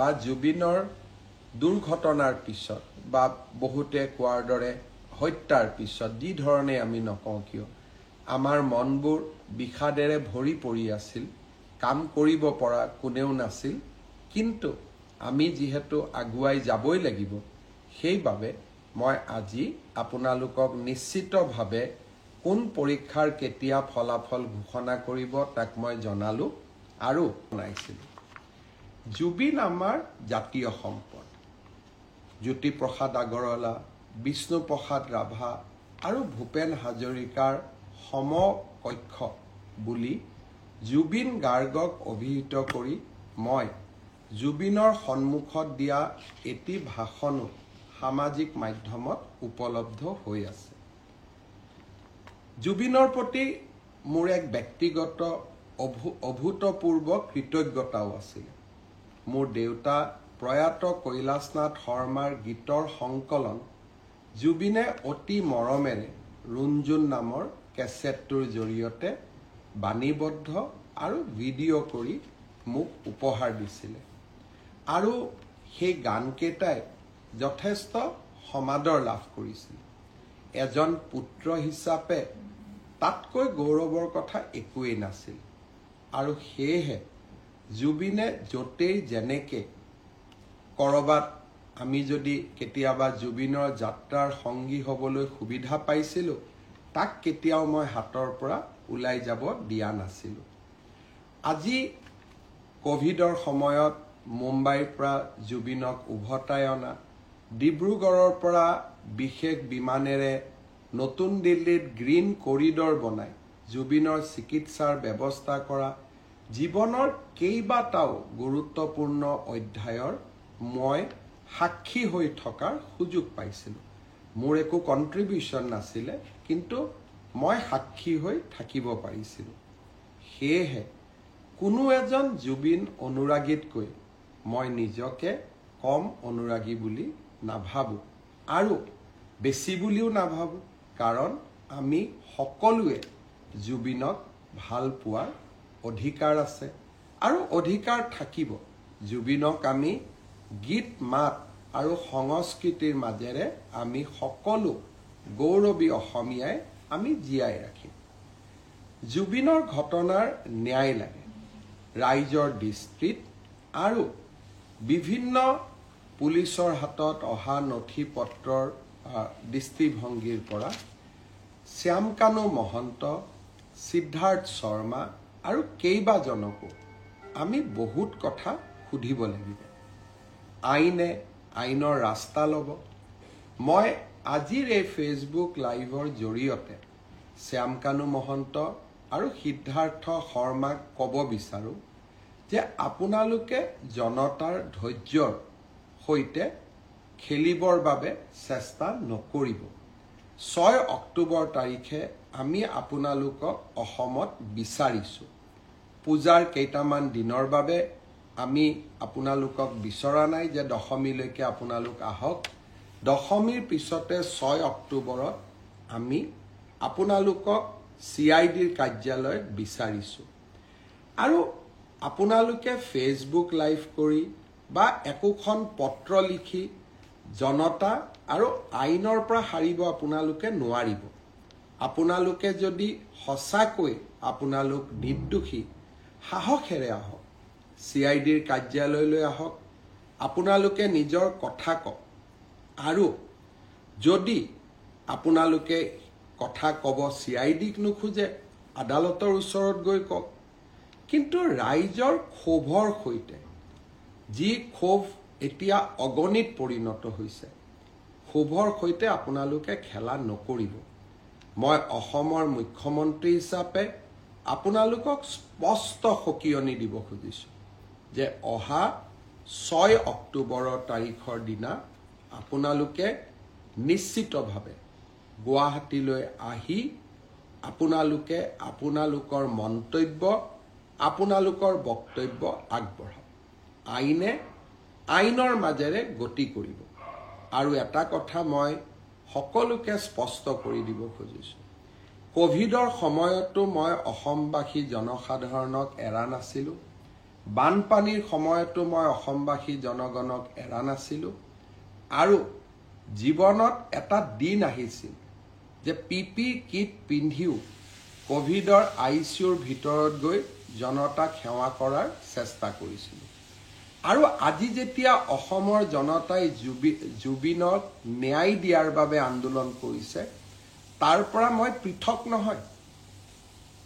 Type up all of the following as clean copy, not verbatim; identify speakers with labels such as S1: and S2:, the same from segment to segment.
S1: বা জুবিনৰ দুৰ্ঘটনাৰ পিছত বা বহুতে কোৱাৰ দৰে হত্যাৰ পিছত যি ধৰণে আমি নকওঁ কিয় আমাৰ মনবোৰ বিষাদেৰে ভৰি পৰি আছিল, কাম কৰিব পৰা কোনেও নাছিল, কিন্তু আমি যিহেতু আগুৱাই যাবই লাগিব, সেইবাবে মই আজি আপোনালোকক নিশ্চিতভাৱে কোন পৰীক্ষাৰ কেতিয়া ফলাফল ঘোষণা কৰিব তাক মই জনালোঁ আৰু জনাইছিলোঁ। জুবিন আমাৰ জাতীয় সম্পদ। জ্যোতিপ্ৰসাদ আগৰৱালা, বিষ্ণুপ্ৰসাদ ৰাভা আৰু ভূপেন হাজৰিকাৰ সমকক্ষ বুলি জুবিন গাৰ্গক অভিহিত কৰি মই জুবিনৰ সন্মুখত দিয়া এটি ভাষণো সামাজিক মাধ্যমত উপলব্ধ হৈ আছে। জুবিনৰ প্ৰতি মোৰ এক ব্যক্তিগত অভূতপূৰ্ব কৃতজ্ঞতাও আছিল। মোৰ দেউতা প্ৰয়াত কৈলাশনাথ শৰ্মাৰ গীতৰ সংকলন জুবিনে অতি মৰমেৰে ৰুণজুণ নামৰ কেছেটটোৰ জৰিয়তে বাণীবদ্ধ আৰু ভিডিঅ' কৰি মোক উপহাৰ দিছিলে আৰু সেই গানকেইটাই যথেষ্ট সমাদৰ লাভ কৰিছিল। এজন পুত্ৰ হিচাপে তাতকৈ গৌৰৱৰ কথা একোৱেই নাছিল আৰু সেয়েহে জুবিনে য'তেই যেনেকৈ ক'ৰবাত আমি যদি কেতিয়াবা জুবিনৰ যাত্ৰাৰ সংগী হ'বলৈ সুবিধা পাইছিলোঁ, তাক কেতিয়াও মই হাতৰ পৰা ওলাই যাব দিয়া নাছিলোঁ। আজি ক'ভিডৰ সময়ত মুম্বাইৰ পৰা জুবিনক উভতাই অনা, ডিব্ৰুগড়ৰ পৰা বিশেষ বিমানেৰে নতুন দিল্লীত গ্ৰীণ কৰিডৰ বনাই জুবিনৰ চিকিৎসাৰ ব্যৱস্থা কৰা, জীৱনৰ কেইবাটাও গুৰুত্বপূৰ্ণ অধ্যায়ৰ মই সাক্ষী হৈ থকাৰ সুযোগ পাইছিলোঁ। মোৰ একো কণ্ট্ৰিবিউশ্যন নাছিলে, কিন্তু মই সাক্ষী হৈ থাকিব পাৰিছিলোঁ। সেয়েহে কোনো এজন জুবিন অনুৰাগীতকৈ মই নিজকে কম অনুৰাগী বুলি নাভাবোঁ আৰু বেছি বুলিও নাভাবোঁ, কাৰণ আমি সকলোৱে জুবিনক ভাল পোৱাৰ অধিকাৰ আছে আৰু অধিকাৰ থাকিব। জুবিনক আমি গীত মাত আৰু সংস্কৃতিৰ মাজেৰে আমি সকলো গৌৰৱী অসমীয়াই আমি জীয়াই ৰাখিম। জুবিনৰ ঘটনাৰ ন্যায় লাগে। ৰাইজৰ দৃষ্টিত আৰু বিভিন্ন পুলিচৰ হাতত অহা নথি পত্ৰৰ দৃষ্টিভংগীৰ পৰা শ্যামকানু মহন্ত, সিদ্ধাৰ্থ শৰ্মা আৰু কেইবাজনকো আমি বহুত কথা সুধিব লাগিব। আইনে আইনৰ ৰাস্তা ল'ব। মই আজিৰ এই ফেচবুক লাইভৰ জৰিয়তে শ্যামকানু মহন্ত আৰু সিদ্ধাৰ্থ শৰ্মাক ক'ব বিচাৰোঁ যে আপোনালোকে জনতাৰ ধৈৰ্যৰ সৈতে খেলিবৰ বাবে চেষ্টা নকৰিব। 6 অক্টোবৰ তাৰিখে আমি আপোনালোকক অসমত বিচাৰিছোঁ। পূজাৰ কেইটামান দিনৰ বাবে আমি আপোনালোকক বিচৰা নাই যে দশমীলৈকে আপোনালোক আহক। দশমীৰ পিছতে 6 অক্টোবৰত আমি আপোনালোকক CIDৰ কাৰ্যালয়ত বিচাৰিছোঁ আৰু আপোনালোকে ফেচবুক লাইভ কৰি বা একোখন পত্ৰ লিখি জনতা আৰু আইনৰ পৰা হাৰিব আপোনালোকে নোৱাৰিব। আপোনালোকে যদি সঁচাকৈ আপোনালোক নিৰ্দোষী, সাহসেৰে আহক, CIDৰ কাৰ্যালয়লৈ আহক, আপোনালোকে নিজৰ কথা কওক আৰু যদি আপোনালোকে কথা ক'ব CIDক নোখোজে, আদালতৰ ওচৰত গৈ কওক। কিন্তু ৰাইজৰ ক্ষোভৰ সৈতে, যি ক্ষোভ এতিয়া অগণিত পৰিণত হৈছে, ক্ষোভৰ সৈতে আপোনালোকে খেলা নকৰিব। মই অসমৰ মুখ্যমন্ত্ৰী হিচাপে আপোনালোকক স্পষ্ট সকিয়নি দিব খুজিছোঁ যে অহা 6 অক্টোবৰৰ তাৰিখৰ দিনা আপোনালোকে নিশ্চিতভাৱে গুৱাহাটীলৈ আহি আপোনালোকে আপোনালোকৰ মন্তব্য, আপোনালোকৰ বক্তব্য আগবঢ়াওক। আইনে আইনৰ মাজেৰে গতি কৰিব। আৰু এটা কথা মই সকলোকে স্পষ্ট কৰি দিব খুজিছোঁ, কোভিডৰ সময়তো মই অসমবাসী জনসাধাৰণক এৰা নাছিলোঁ। বানপানীৰ সময়তো মই অসমবাসী জনগণক এৰা নাছিলোঁ আৰু জীৱনত এটা দিন আহিছিল যে পিপি কিট পিন্ধিও কোভিডৰ ICUৰ ভিতৰত গৈ জনতাক সেৱা কৰাৰ চেষ্টা কৰিছিলোঁ আৰু আজি যেতিয়া অসমৰ জনতাই জুবিনক ন্যায় দিয়াৰ বাবে আন্দোলন কৰিছে তাৰ পৰা মই পৃথক নহয়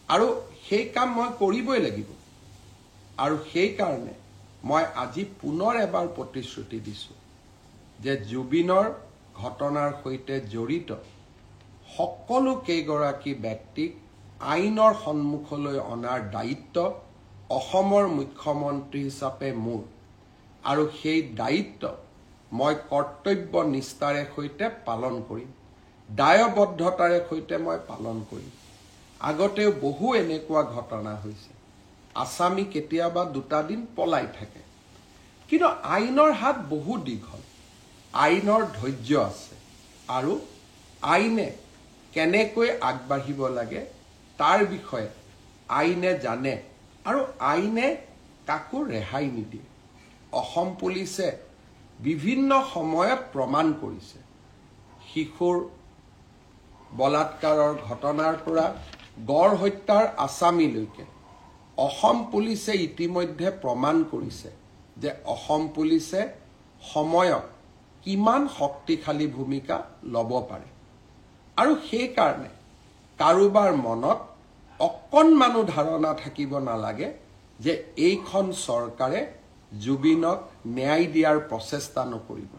S1: আৰু সেই কাম মই কৰিবই লাগিব আৰু সেই কাৰণে মই আজি পুনৰ এবাৰ প্ৰতিশ্ৰুতি দিছোঁ যে জুবিনৰ ঘটনাৰ সৈতে জড়িত সকলো কেইগৰাকী ব্যক্তিক আইনৰ সন্মুখলৈ অনাৰ দায়িত্ব অসমৰ মুখ্যমন্ত্ৰী হিচাপে মোৰ আৰু সেই দায়িত্ব মই কৰ্তব্য নিষ্ঠাৰে সৈতে পালন কৰিম দায়বদ্ধতাৰে সৈতে মই পালন কৰিম আগতেও বহু এনেকুৱা ঘটনা হৈছে আসামী কেতিয়াবা দুটা দিন পলাই থাকে কিন্তু আইনৰ হাত বহু দীঘল আইনৰ ধৈৰ্য আছে আৰু আইনে কেনেকৈ আগবাঢ়িব লাগে তাৰ বিষয়ে আইনে জানে আৰু আইনে কাকো ৰেহাই নিদিয়ে অসম পুলিচে বিভিন্ন সময়ত প্ৰমাণ কৰিছে শিশুৰ বলাৎকাৰৰ ঘটনাৰ পৰা গড় হত্যাৰ আসামীলৈকে অসম পুলিচে ইতিমধ্যে প্ৰমাণ কৰিছে যে অসম পুলিচে সময়ত কিমান শক্তিশালী ভূমিকা ল'ব পাৰে আৰু সেই কাৰণে কাৰোবাৰ মনত অকণমানো ধাৰণা থাকিব নালাগে যে এইখন চৰকাৰে জুবিনক ন্যায় দিয়াৰ প্ৰচেষ্টা নকৰিব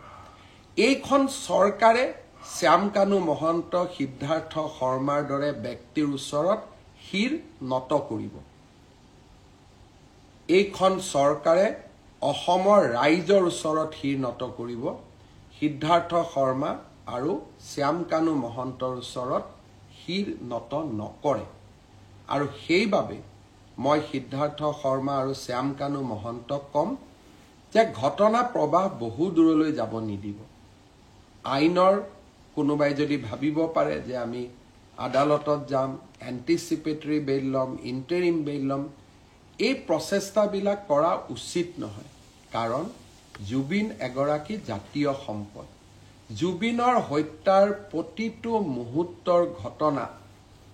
S1: এইখন চৰকাৰে শ্যামকানু মহন্ত সিদ্ধাৰ্থ শৰ্মাৰ দৰে ব্যক্তিৰ ওচৰত শিৰ নত কৰিব এইখন চৰকাৰে অসমৰ ৰাইজৰ ওচৰত শিৰ নত কৰিব সিদ্ধাৰ্থ শৰ্মা আৰু শ্যামকানু মহন্তৰ ওচৰত শিৰ নত নকৰে আৰু সেইবাবে মই সিদ্ধাৰ্থ শৰ্মা আৰু শ্যামকানু মহন্তক কম যে ঘটনা প্ৰবাহ বহু দূৰলৈ যাব নিদিব আইনৰ কোনোবাই যদি ভাবিব পাৰে যে আমি আদালতত যাম এন্টিচিপেটৰী বেইল ল'ম ইণ্টাৰিম বেইল ল'ম এই প্ৰচেষ্টাবিলাক কৰা উচিত নহয় কাৰণ জুবিন এগৰাকী জাতীয় সম্পদ জুবিনৰ হত্যাৰ প্ৰতিটো মুহূৰ্তৰ ঘটনা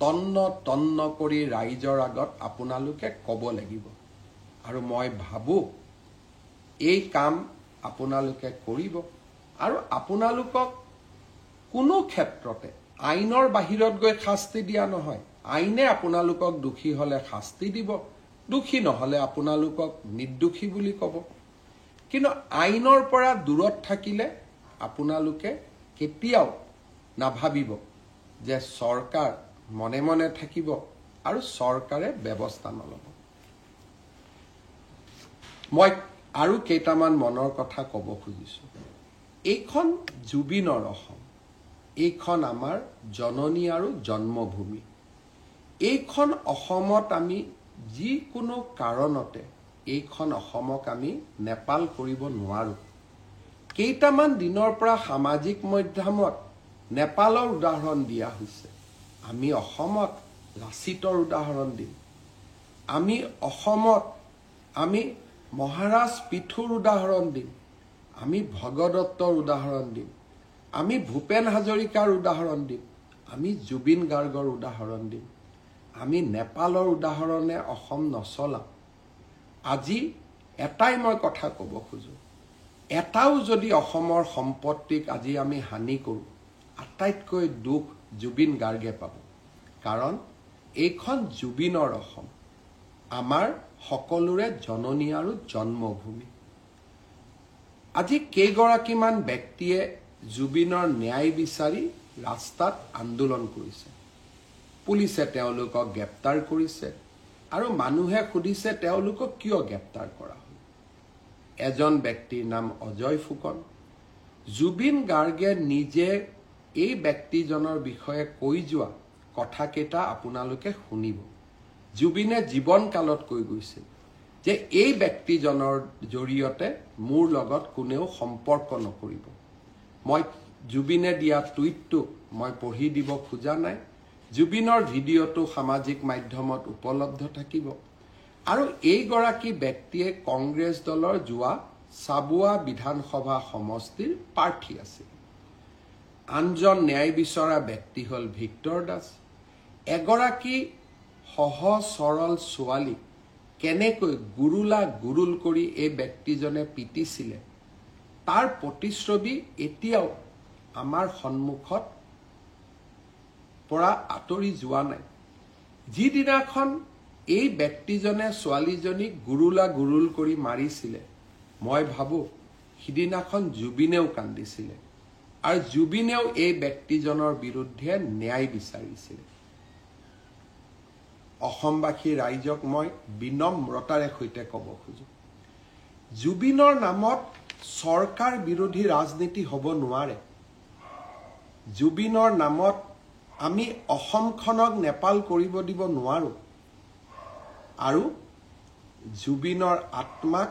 S1: তন্ন কৰি ৰাইজৰ আগত আপোনালোকে ক'ব লাগিব আৰু মই ভাবোঁ এই কাম আপোনালোকে কৰিব আৰু আপোনালোকক কোনো ক্ষেত্ৰতে আইনৰ বাহিৰত গৈ শাস্তি দিয়া নহয় আইনে আপোনালোকক দোষী হ'লে শাস্তি দিব দোষী নহ'লে আপোনালোকক নিৰ্দোষী বুলি ক'ব কিন্তু আইনৰ পৰা দূৰত থাকিলে আপোনালোকে কেতিয়াও নাভাবিব যে চৰকাৰ মনে মনে থাকিব আৰু চৰকাৰে ব্যৱস্থা নল'ব মই আৰু কেইটামান মনৰ কথা ক'ব খুজিছোঁ এইখন জুবিনৰ অসম এইখন আমাৰ জননী আৰু জন্মভূমি এইখন অসমত আমি যিকোনো কাৰণতে এইখন অসমক আমি নেপাল কৰিব নোৱাৰোঁ কেইটামান দিনৰ পৰা সামাজিক মাধ্যমত নেপালৰ উদাহৰণ দিয়া হৈছে আমি অসমত লাচিতৰ উদাহৰণ দিম আমি অসমত আমি মহাৰাজ পিথুৰ উদাহৰণ দিম আমি ভগদত্তৰ উদাহৰণ দিম আমি ভূপেন হাজৰিকাৰ উদাহৰণ দিম আমি জুবিন গাৰ্গৰ উদাহৰণ দিম আমি নেপালৰ উদাহৰণে অসম নচলাম আজি এটাই মই কথা ক'ব খোজো এটাও যদি অসমৰ সম্পত্তিক আজি আমি হানি কৰোঁ আটাইতকৈ দুখ জুবিন গাৰ্গে পাব কাৰণ এইখন জুবিনৰ অসম আমাৰ সকলোৰে জননী আৰু জন্মভূমি আজি কেইগৰাকীমান ব্যক্তিয়ে জুবিনৰ ন্যায় বিচাৰি ৰাস্তাত আন্দোলন কৰিছে পুলিচে তেওঁলোকক গ্ৰেপ্তাৰ কৰিছে আৰু মানুহে সুধিছে তেওঁলোকক কিয় গ্ৰেপ্তাৰ কৰা হ'ল এজন ব্যক্তিৰ নাম অজয় ফুকন জুবিন গাৰ্গে নিজে এই ব্যক্তিজনৰ বিষয়ে কৈ যোৱা কথাকেইটা আপোনালোকে শুনিব জুবিনে জীৱনকালত কৈ গৈছিল যে এই ব্যক্তিজনৰ জৰিয়তে মোৰ লগত কোনেও সম্পৰ্ক নকৰিব মই জুবিনে দিয়া টুইটটো মই পঢ়ি দিব খোজা নাই জুবিনৰ ভিডিঅ'টো সামাজিক মাধ্যমত উপলব্ধ থাকিব আৰু এইগৰাকী ব্যক্তিয়ে কংগ্ৰেছ দলৰ যোৱা চাবুৱা বিধানসভা সমষ্টিৰ প্ৰাৰ্থী আছিল। আনজন ন্যায় বিচৰা ব্যক্তি হ'ল ভিক্টৰ দাস। এগৰাকী সহজ সৰল ছোৱালী কেনেকৈ গুৰুল কৰি এই ব্যক্তিজনে পিটিছিলে তাৰ প্ৰতিচ্ছবি এতিয়াও আমাৰ সন্মুখত পৰা আঁতৰি যোৱা নাই। যিদিনাখন এই ব্যক্তিজনে ছোৱালীজনীক গুৰুল কৰি মাৰিছিলে, মই ভাবোঁ সিদিনাখন জুবিনেও কান্দিছিলে আৰু জুবিনেও এই ব্যক্তিজনৰ বিৰুদ্ধে ন্যায় বিচাৰিছিলে। অসমবাসী ৰাইজক মই বিনম্ৰতাৰে সৈতে ক'ব খোজো, জুবিনৰ নামত চৰকাৰ বিৰোধী ৰাজনীতি হ'ব নোৱাৰে। জুবিনৰ নামত আমি অসমখনক নেপাল কৰিব দিব নোৱাৰোঁ আৰু জুবিনৰ আত্মাক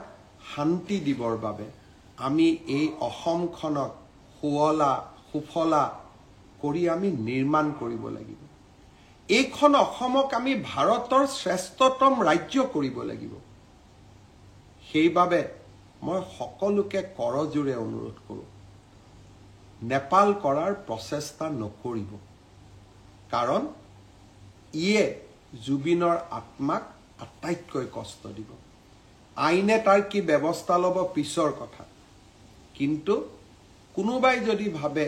S1: শান্তি দিবৰ বাবে আমি এই অসমখনক সুফলা কৰি আমি নিৰ্মাণ কৰিব লাগিব। এইখন অসমক আমি ভাৰতৰ শ্ৰেষ্ঠতম ৰাজ্য কৰিব লাগিব। সেইবাবে মই সকলোকে কৰজোৰে অনুৰোধ কৰোঁ, নেপাল কৰাৰ প্ৰচেষ্টা নকৰিব, কাৰণ ইয়ে জুবিনৰ আত্মাক আটাইতকৈ কষ্ট দিব। আইনে তাৰ কি ব্যৱস্থা ল'ব পিছৰ কথা, কিন্তু কোনোবাই যদি ভাবে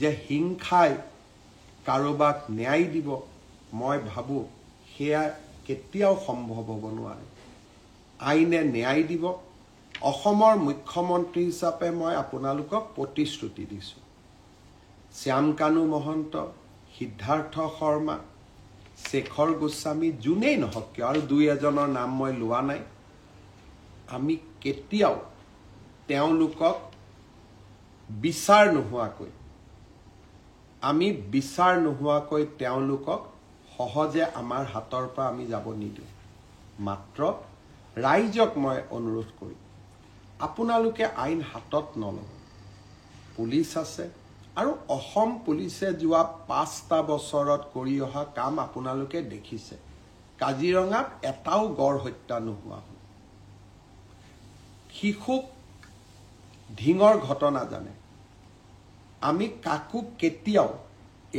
S1: যে হিংসাই কাৰোবাক ন্যায় দিব, মই ভাবোঁ সেয়া কেতিয়াও সম্ভৱ হ'ব নোৱাৰে। আইনে ন্যায় দিব। অসমৰ মুখ্যমন্ত্ৰী হিচাপে মই আপোনালোকক প্ৰতিশ্ৰুতি দিছোঁ, শ্যামকানু মহন্ত, সিদ্ধাৰ্থ শৰ্মা, শেখৰ গোস্বামী, যোনেই নহওক কিয়, আৰু দুই এজনৰ নাম মই লোৱা নাই, আমি কেতিয়াও তেওঁলোকক বিচাৰ নোহোৱাকৈ তেওঁলোকক সহজে আমাৰ হাতৰ পৰা আমি যাব নিদিওঁ। মাত্ৰ ৰাইজক মই অনুৰোধ কৰিম, আপোনালোকে আইন হাতত নল'ব। পুলিচ আছে আৰু অসম পুলিচে যোৱা 5টা বছৰত কৰি অহা কাম আপোনালোকে দেখিছে। কাজিৰঙাত এটাও গড় হত্যা নোহোৱা হ'ল। শিশুক ঢিঙৰ ঘটনা জানে, আমি কাকো কেতিয়াও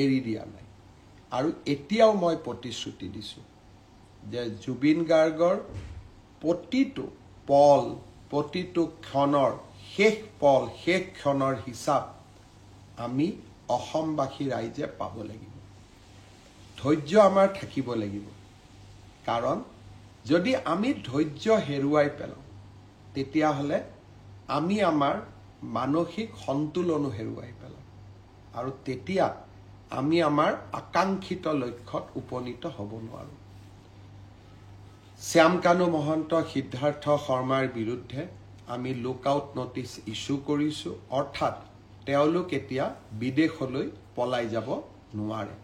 S1: এৰি দিয়া নাই। আৰু এতিয়াও মই প্ৰতিশ্ৰুতি দিছোঁ যে জুবিন গাৰ্গৰ প্ৰতিটো পল, প্ৰতিটো ক্ষণৰ শেষ ক্ষণৰ হিচাপ আমি অসমবাসী ৰাইজে পাব লাগিব। ধৈৰ্য আমাৰ থাকিব লাগিব, কাৰণ যদি আমি ধৈৰ্য হেৰুৱাই পেলাওঁ তেতিয়াহ'লে আমি আমাৰ মানসিক সন্তুলনো হেৰুৱাই পেলাম আৰু তেতিয়া আমি আমাৰ আকাংক্ষিত লক্ষ্যত উপনীত হ'ব নোৱাৰোঁ। শ্যামকানু মহন্ত, সিদ্ধাৰ্থ শৰ্মাৰ বিৰুদ্ধে আমি লুকআউট নটিচ ইছ্যু কৰিছোঁ, অৰ্থাৎ তেওঁলোক এতিয়া বিদেশলৈ পলাই যাব নোৱাৰে।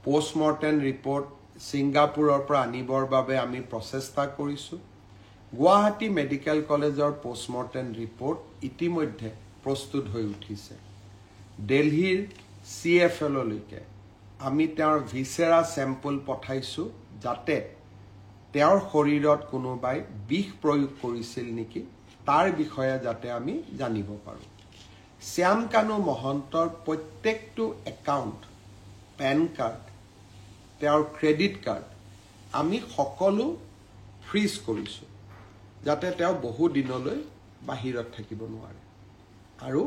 S1: পোষ্টমৰ্টেম ৰিপৰ্ট ছিংগাপুৰৰ পৰা আনিবৰ বাবে আমি প্ৰচেষ্টা কৰিছোঁ। গুৱাহাটী মেডিকেল কলেজৰ পোষ্টমৰ্টেম ৰিপৰ্ট ইতিমধ্যে প্ৰস্তুত হৈ উঠিছে। দিল্লীৰ CFLলৈকে আমি তেওঁৰ ভিছেৰা চেম্পল পঠাইছোঁ, যাতে তেওঁৰ শৰীৰত কোনোবাই বিষ প্ৰয়োগ কৰিছিল নেকি তাৰ বিষয়ে যাতে আমি জানিব পাৰোঁ। শ্যামকানু মহন্তৰ প্ৰত্যেকটো একাউণ্ট, পেন কাৰ্ড, তেওঁৰ ক্ৰেডিট কাৰ্ড আমি সকলো ফ্ৰিজ কৰিছোঁ, যাতে তেওঁ বহু দিনলৈ বাহিৰত থাকিব নোৱাৰে। আৰু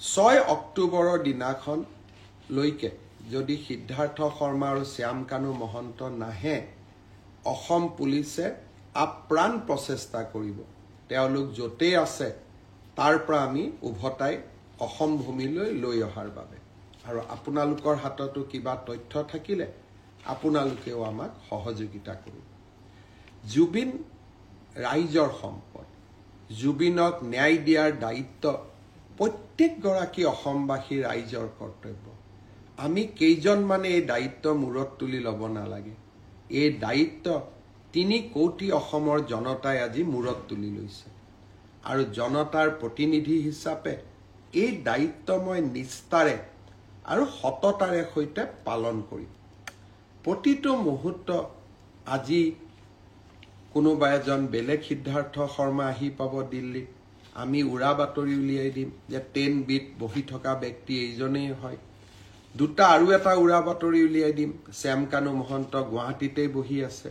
S1: 6 অক্টোবৰৰ দিনাখনলৈকে যদি সিদ্ধাৰ্থ শৰ্মা আৰু শ্যামকানু মহন্ত নাহে, অসম পুলিচে আপ্ৰাণ প্ৰচেষ্টা কৰিব তেওঁলোক য'তেই আছে তাৰ পৰা আমি উভতাই অসম ভূমিলৈ লৈ অহাৰ বাবে। আৰু আপোনালোকৰ হাততো কিবা তথ্য থাকিলে আপোনালোকেও আমাক সহযোগিতা কৰিব। জুবিন ৰাইজৰ সম্পদ। জুবিনক ন্যায় দিয়াৰ দায়িত্ব প্ৰত্যেকগৰাকী অসমবাসী ৰাইজৰ কৰ্তব্য। আমি কেইজনমানে এই দায়িত্ব মূৰত তুলি ল'ব নালাগে। এই দায়িত্ব 3 কোটি অসমৰ জনতাই আজি মূৰত তুলি লৈছে আৰু জনতাৰ প্ৰতিনিধি হিচাপে এই দায়িত্ব মই নিষ্ঠাৰে আৰু সততাৰে সৈতে পালন কৰিম। প্ৰতিটো মুহূৰ্ত আজি কোনোবা এজন বেলেগ সিদ্ধাৰ্থ শৰ্মা আহি পাব দিল্লীত, আমি উৰা বাতৰি উলিয়াই দিম যে 10 বিত বহি থকা ব্যক্তি এইজনেই হয়। দুটা আৰু এটা উৰা বাতৰি উলিয়াই দিম, শ্যামকানু মহন্ত গুৱাহাটীতেই বহি আছে।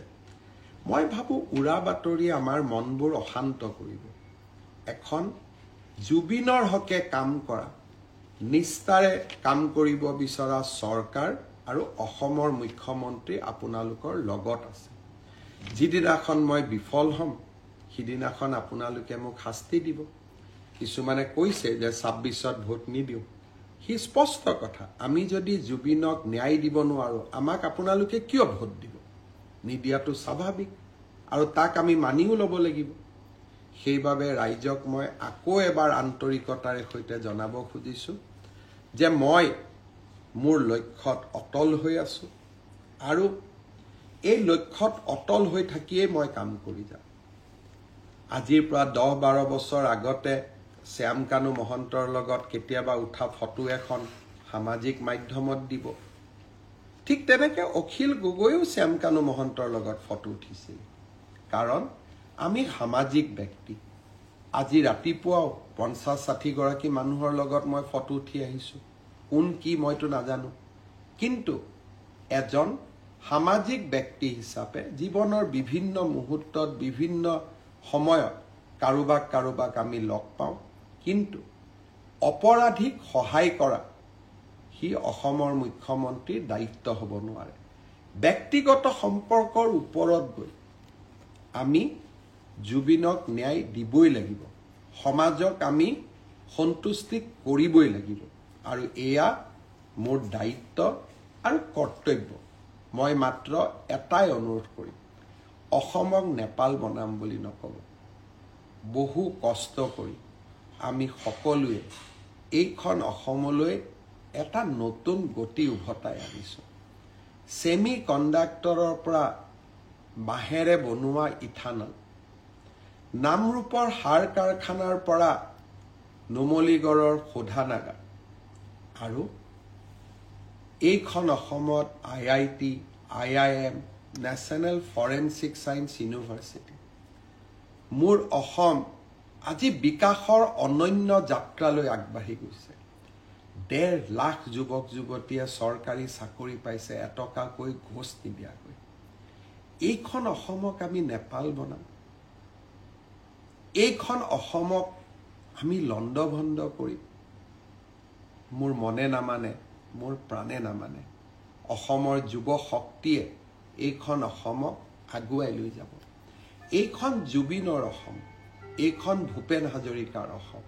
S1: মই ভাবোঁ উৰা বাতৰিয়ে আমাৰ মনবোৰ অশান্ত কৰিব। এখন জুবিনৰ হকে কাম কৰা, নিষ্ঠাৰে কাম কৰিব বিচৰা চৰকাৰ আৰু অসমৰ মুখ্যমন্ত্ৰী আপোনালোকৰ লগত আছে। যিদিনাখন মই বিফল হ'ম, সিদিনাখন আপোনালোকে মোক শাস্তি দিব। কিছুমানে কৈছে যে 26ত ভোট নিদিওঁ। সি স্পষ্ট কথা, আমি যদি জুবিনক ন্যায় দিব নোৱাৰোঁ, আমাক আপোনালোকে কিয় ভোট দিব? নিদিয়াটো স্বাভাৱিক আৰু তাক আমি মানিও ল'ব লাগিব। সেইবাবে ৰাইজক মই আকৌ এবাৰ আন্তৰিকতাৰে সৈতে জনাব খুজিছোঁ যে মই মোৰ লক্ষ্যত অটল হৈ আছোঁ আৰু এই লক্ষ্যত অটল হৈ থাকিয়েই মই কাম কৰি যাম। আজিৰ পৰা 10-12 বছৰ আগতে শ্যামকানু মহন্তৰ লগত কেতিয়াবা উঠা ফটো এখন সামাজিক মাধ্যমত দিব। ঠিক তেনেকৈ অখিল গগৈও শ্যামকানু মহন্তৰ লগত ফটো উঠিছিল। কাৰণ আমি সামাজিক ব্যক্তি। আজি ৰাতিপুৱাও 50-60 গৰাকী মানুহৰ লগত মই ফটো উঠি আহিছোঁ। কোন কি মইতো নাজানো, কিন্তু এজন সামাজিক ব্যক্তি হিচাপে জীৱনৰ বিভিন্ন মুহূৰ্তত বিভিন্ন সময়ত কাৰোবাক আমি লগ পাওঁ, কিন্তু অপৰাধীক সহায় কৰা সি অসমৰ মুখ্যমন্ত্ৰীৰ দায়িত্ব হ'ব নোৱাৰে। ব্যক্তিগত সম্পৰ্কৰ ওপৰত গৈ আমি জুবিনক ন্যায় দিবই লাগিব, সমাজক আমি সন্তুষ্টি কৰিবই লাগিব আৰু এয়া মোৰ দায়িত্ব আৰু কৰ্তব্য। মই মাত্ৰ এটাই অনুৰোধ কৰিম, অসমক নেপাল বনাম বুলি নক'ব। বহু কষ্ট কৰি আমি সকলোৱে এইখন অসমলৈ এটা নতুন গতি উভতাই আনিছোঁ। ছেমি কণ্ডাক্টৰৰ পৰা বাঁহেৰে বনোৱা ইথানল, নামৰূপৰ সাৰ কাৰখানাৰ পৰা নুমলীগড়ৰ শোধানাগাৰ আৰু এইখন অসমত IIT, IIM, national forensic science university. মোৰ অসম আজি বিকাশৰ অনন্য যাত্ৰালৈ আগবাঢ়ি গৈছে। 1.5 লাখ যুৱক যুৱতীয়ে চৰকাৰী চাকৰি পাইছে এটকাকৈ ঘোষ নিদিয়াকৈ। এইখন অসমক আমি নেপাল বনাম, এইখন অসমক আমি লণ্ডভণ্ড কৰিম। মোৰ মনে নামানে, মোৰ প্ৰাণে নামানে, অসমৰ যুৱ শক্তিয়ে এইখন অসমক আগুৱাই লৈ যাব। এইখন জুবিনৰ অসম, এইখন ভূপেন হাজৰিকাৰ অসম,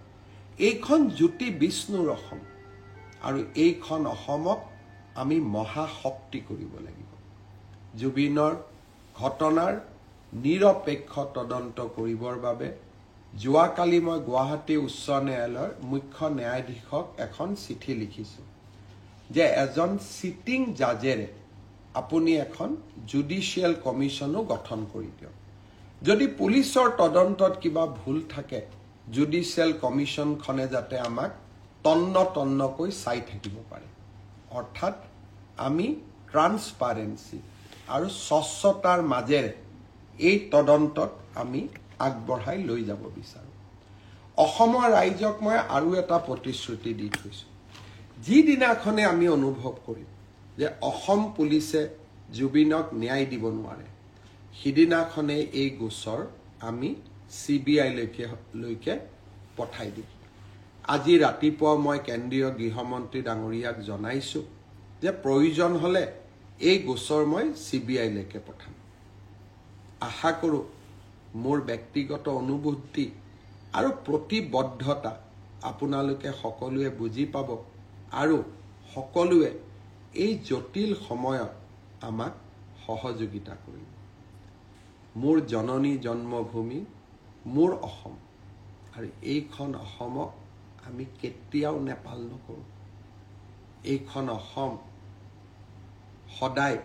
S1: এইখন জ্যোতি বিষ্ণুৰ অসম আৰু এইখন অসমক আমি মহাশক্তি কৰিব লাগিব। জুবিনৰ ঘটনাৰ নিৰপেক্ষ তদন্ত কৰিবৰ বাবে যোৱাকালি মই গুৱাহাটী উচ্চ ন্যায়ালয়ৰ মুখ্য ন্যায়াধীশক এখন চিঠি লিখিছোঁ যে এজন চিটিং জাজেৰে আপুনি এখন জুডিচিয়েল কমিশ্যনো গঠন কৰি দিয়ক। যদি পুলিচৰ তদন্তত কিবা ভুল থাকে, জুডিচিয়েল কমিশ্যনখনে যাতে আমাক তন্নকৈ চাই থাকিব পাৰে। অৰ্থাৎ আমি ট্ৰান্সপাৰেন্সি আৰু স্বচ্ছতাৰ মাজেৰে এই তদন্তত আমি আগবঢ়াই লৈ যাব বিচাৰোঁ। অসমৰ ৰাইজক মই আৰু এটা প্ৰতিশ্ৰুতি দি থৈছোঁ। যিদিনাখনে আমি অনুভৱ কৰিম যে অসম পুলিচে জুবিনক ন্যায় দিব নোৱাৰে, সিদিনাখনে এই গোচৰ আমি CBI লৈকে পঠাই দিম। আজি ৰাতিপুৱা মই কেন্দ্ৰীয় গৃহমন্ত্ৰী ডাঙৰীয়াক জনাইছোঁ যে প্ৰয়োজন হ'লে এই গোচৰ মই CBI লৈকে পঠাম। আশা কৰোঁ মোৰ ব্যক্তিগত অনুভূতি আৰু প্ৰতিবদ্ধতা আপোনালোকে সকলোৱে বুজি পাব আৰু সকলোৱে এই জটিল সময়ত আমাক সহযোগিতা কৰিব। মোৰ জননী জন্মভূমি মোৰ অসম আৰু এইখন অসমক আমি কেতিয়াও নেপাল নকৰোঁ। এইখন অসম সদায়